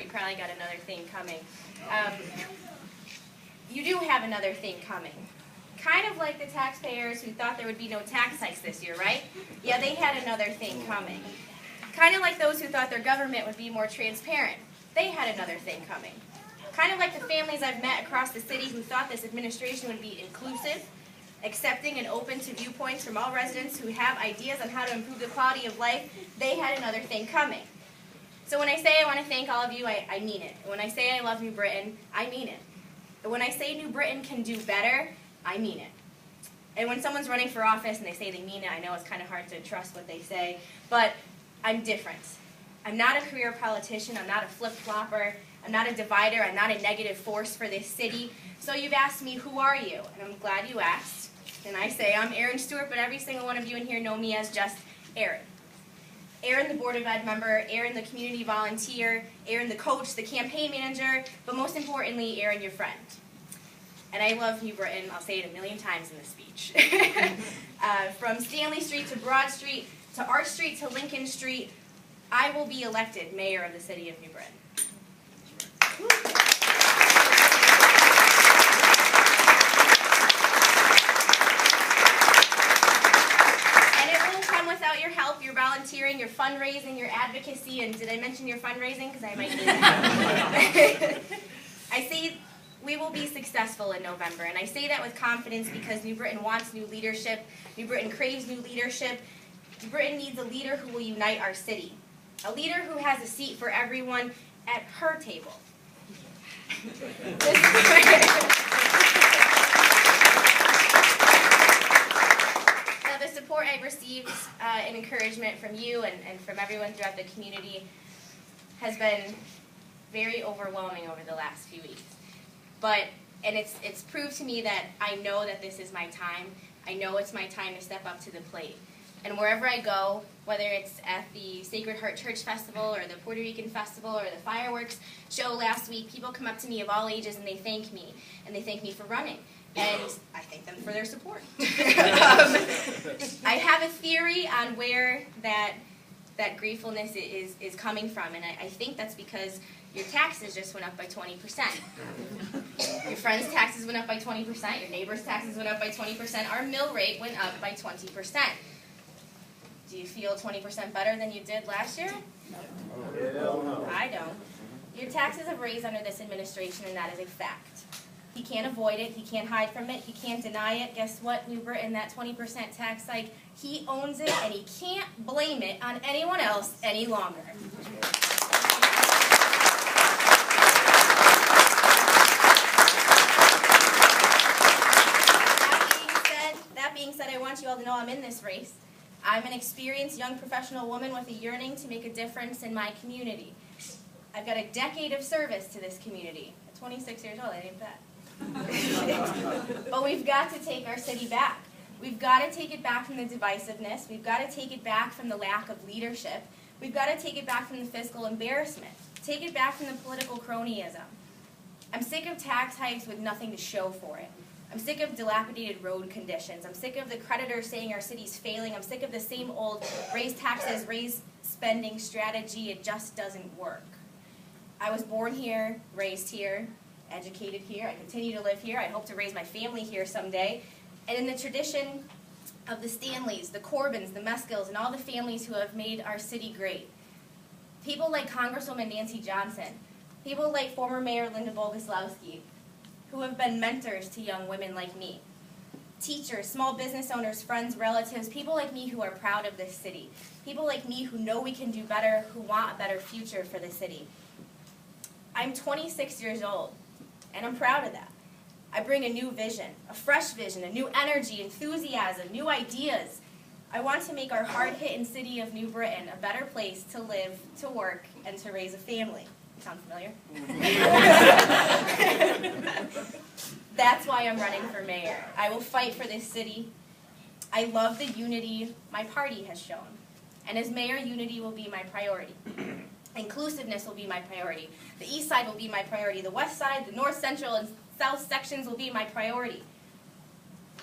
you probably got another thing coming. You do have another thing coming. Kind of like the taxpayers who thought there would be no tax hikes this year, right? Yeah, they had another thing coming. Kind of like those who thought their government would be more transparent. They had another thing coming. Kind of like the families I've met across the city who thought this administration would be inclusive, accepting and open to viewpoints from all residents who have ideas on how to improve the quality of life. They had another thing coming. So when I say I want to thank all of you, I mean it. And when I say I love New Britain, I mean it. And when I say New Britain can do better, I mean it. And when someone's running for office and they say they mean it, I know it's kind of hard to trust what they say, but I'm different. I'm not a career politician, I'm not a flip-flopper, I'm not a divider, I'm not a negative force for this city. So you've asked me, who are you? And I'm glad you asked. And I say, I'm Erin Stewart, but every single one of you in here know me as just Erin. Erin, the Board of Ed member, Erin, the community volunteer, Erin, the coach, the campaign manager, but most importantly, Erin, your friend. And I love New Britain. I'll say it a million times in this speech. From Stanley Street to Broad Street to Arch Street to Lincoln Street, I will be elected mayor of the city of New Britain. And it won't come without your help, your volunteering, your fundraising, your advocacy, and did I mention your fundraising? Because I might need that. I say we will be successful in November, and I say that with confidence because New Britain wants new leadership, New Britain craves new leadership, New Britain needs a leader who will unite our city, a leader who has a seat for everyone at her table. Now, the support I've received and encouragement from you and from everyone throughout the community has been very overwhelming over the last few weeks. And it's proved to me that I know that this is my time. I know it's my time to step up to the plate. And wherever I go, whether it's at the Sacred Heart Church Festival or the Puerto Rican Festival or the fireworks show last week, people come up to me of all ages and they thank me. And they thank me for running. And I thank them for their support. I have a theory on where that gratefulness is coming from. And I think that's because your taxes just went up by 20%. Your friends' taxes went up by 20%. Your neighbors' taxes went up by 20%. Our mill rate went up by 20%. Do you feel 20% better than you did last year? No. I don't. Your taxes have raised under this administration, and that is a fact. He can't avoid it. He can't hide from it. He can't deny it. Guess what, New Britain? That 20% tax hike, he owns it, and he can't blame it on anyone else any longer. That being said, I want you all to know I'm in this race. I'm an experienced young professional woman with a yearning to make a difference in my community. I've got a decade of service to this community. At 26 years old, I ain't bad. But we've got to take our city back. We've got to take it back from the divisiveness. We've got to take it back from the lack of leadership. We've got to take it back from the fiscal embarrassment. Take it back from the political cronyism. I'm sick of tax hikes with nothing to show for it. I'm sick of dilapidated road conditions. I'm sick of the creditors saying our city's failing. I'm sick of the same old raise taxes, raise spending strategy. It just doesn't work. I was born here, raised here, educated here. I continue to live here. I hope to raise my family here someday. And in the tradition of the Stanleys, the Corbins, the Meskills, and all the families who have made our city great. People like Congresswoman Nancy Johnson. People like former Mayor Linda Boguslawski, who have been mentors to young women like me. Teachers, small business owners, friends, relatives, people like me who are proud of this city. People like me who know we can do better, who want a better future for the city. I'm 26 years old, and I'm proud of that. I bring a new vision, a fresh vision, a new energy, enthusiasm, new ideas. I want to make our hard-hitting city of New Britain a better place to live, to work, and to raise a family. Sound familiar? That's why I'm running for mayor. I will fight for this city. I love the unity my party has shown. And as mayor, unity will be my priority. Inclusiveness will be my priority. The east side will be my priority. The west side, the north, central, and south sections will be my priority.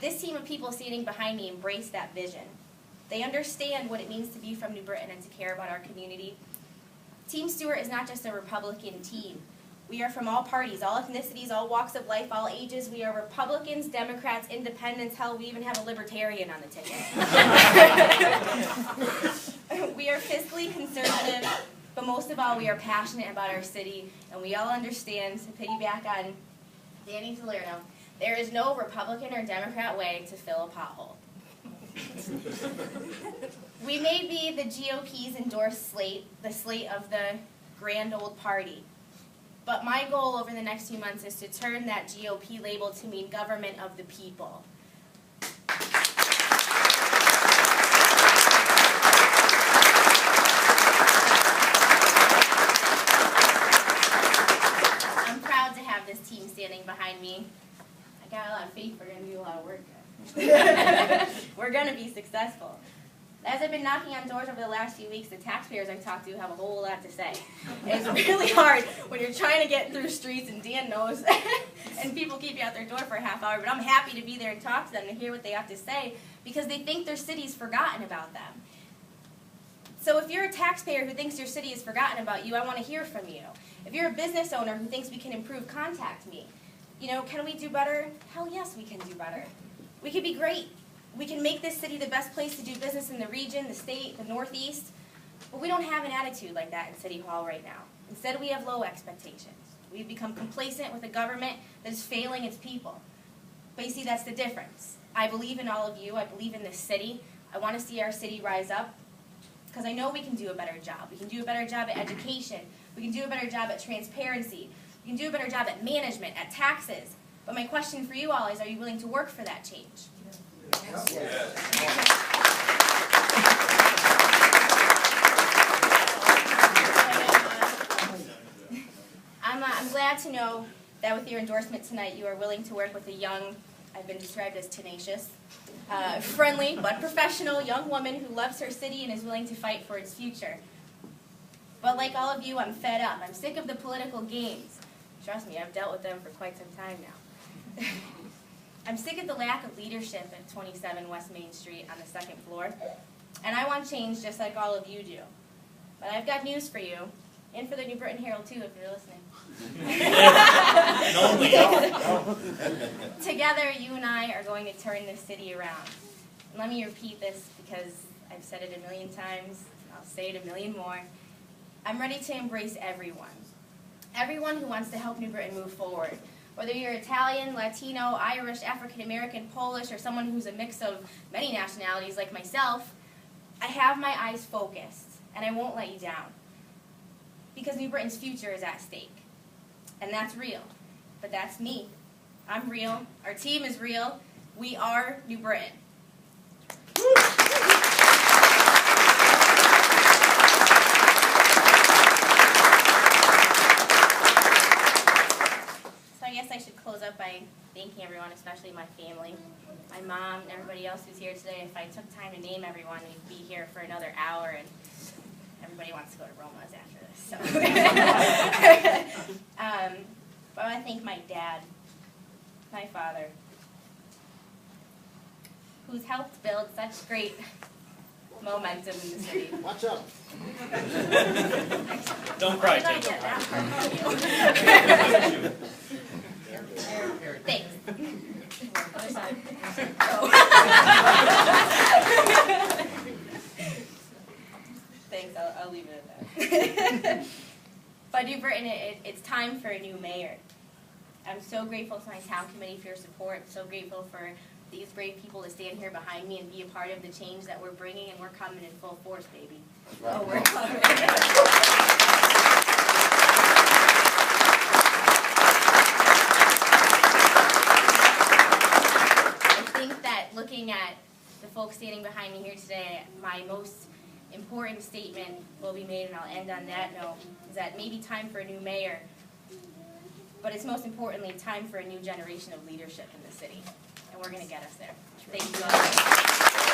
This team of people standing behind me embrace that vision. They understand what it means to be from New Britain and to care about our community. Team Stewart is not just a Republican team. We are from all parties, all ethnicities, all walks of life, all ages. We are Republicans, Democrats, Independents. Hell, we even have a Libertarian on the ticket. We are fiscally conservative, but most of all, we are passionate about our city, and we all understand, to piggyback on Danny Salerno, there is no Republican or Democrat way to fill a pothole. We may be the GOP's endorsed slate, the slate of the grand old party. But my goal over the next few months is to turn that GOP label to mean government of the people. I'm proud to have this team standing behind me. I got a lot of faith we're going to do a lot of work. We're going to be successful. As I've been knocking on doors over the last few weeks, the taxpayers I've talked to have a whole lot to say. It's really hard when you're trying to get through streets, and Dan knows, and people keep you out their door for a half hour, but I'm happy to be there and talk to them and hear what they have to say, because they think their city's forgotten about them. So if you're a taxpayer who thinks your city is forgotten about you, I want to hear from you. If you're a business owner who thinks we can improve, contact me. You know, can we do better? Hell yes, we can do better. We can be great. We can make this city the best place to do business in the region, the state, the Northeast. But we don't have an attitude like that in City Hall right now. Instead, we have low expectations. We've become complacent with a government that is failing its people. But you see, that's the difference. I believe in all of you. I believe in this city. I want to see our city rise up, because I know we can do a better job. We can do a better job at education. We can do a better job at transparency. We can do a better job at management, at taxes. But my question for you all is, are you willing to work for that change? I'm glad to know that with your endorsement tonight, you are willing to work with a young, I've been described as tenacious, friendly but professional young woman who loves her city and is willing to fight for its future. But like all of you, I'm fed up. I'm sick of the political games. Trust me, I've dealt with them for quite some time now. I'm sick of the lack of leadership at 27 West Main Street on the second floor, and I want change just like all of you do. But I've got news for you, and for the New Britain Herald too, if you're listening. Together, you and I are going to turn this city around. And let me repeat this, because I've said it a million times, and I'll say it a million more. I'm ready to embrace everyone. Everyone who wants to help New Britain move forward. Whether you're Italian, Latino, Irish, African American, Polish, or someone who's a mix of many nationalities like myself, I have my eyes focused, and I won't let you down. Because New Britain's future is at stake. And that's real. But that's me. I'm real. Our team is real. We are New Britain. I guess I should close up by thanking everyone, especially my family, my mom, and everybody else who's here today. If I took time to name everyone, we'd be here for another hour, and everybody wants to go to Roma's after this. So. But I want to thank my dad, my father, who's helped build such great momentum in the city. Watch out. Don't cry, Jim. Thanks. Thanks, I'll leave it at that. But New Britain, it's time for a new mayor. I'm so grateful to my town committee for your support. So grateful for these brave people to stand here behind me and be a part of the change that we're bringing, and we're coming in full force, baby. Right. Oh, we're coming. Looking at the folks standing behind me here today, my most important statement will be made, and I'll end on that note, is that it may be time for a new mayor, but it's most importantly time for a new generation of leadership in the city, and we're going to get us there. Thank you all.